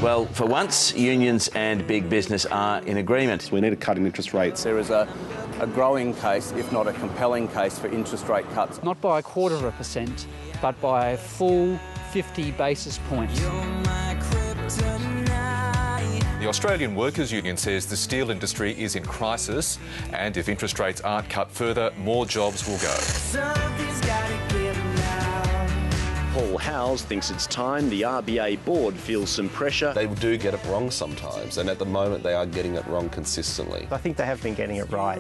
Well, for once, unions and big business are in agreement. We need to cut in interest rates. There is a growing case, if not a compelling case, for interest rate cuts. Not by 0.25%, but by a full 50 basis points. The Australian Workers' Union says the steel industry is in crisis, and if interest rates aren't cut further, more jobs will go. Paul Howes thinks it's time the RBA board feels some pressure. They do get it wrong sometimes, and at the moment they are getting it wrong consistently. I think they have been getting it right.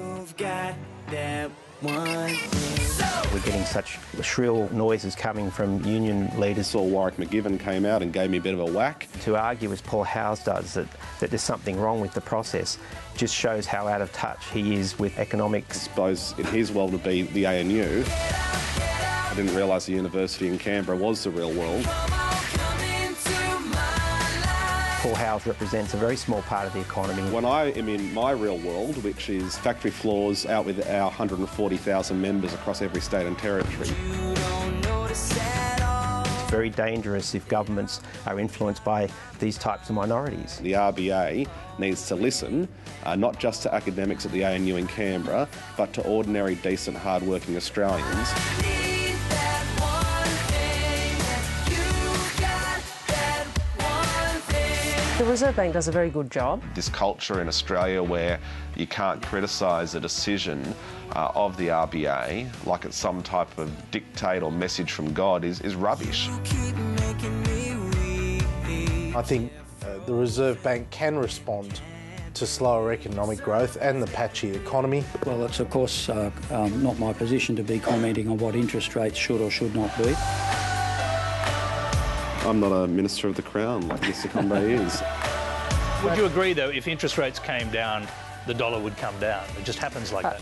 We're getting such shrill noises coming from union leaders. Saw Warwick McGivern came out and gave me a bit of a whack. To argue, as Paul Howes does, that there's something wrong with the process just shows how out of touch he is with economics. I suppose in his world would be the ANU. I didn't realise the university in Canberra was the real world. Paul Howes represents a very small part of the economy. When I am in my real world, which is factory floors out with our 140,000 members across every state and territory. It's very dangerous if governments are influenced by these types of minorities. The RBA needs to listen, not just to academics at the ANU in Canberra, but to ordinary, decent, hard-working Australians. The Reserve Bank does a very good job. This culture in Australia where you can't criticise a decision of the RBA like it's some type of dictate or message from God is rubbish. I think the Reserve Bank can respond to slower economic growth and the patchy economy. Well, it's of course not my position to be commenting on what interest rates should or should not be. I'm not a Minister of the Crown like Mr Combe is. Would you agree, though, if interest rates came down, the dollar would come down? It just happens like that.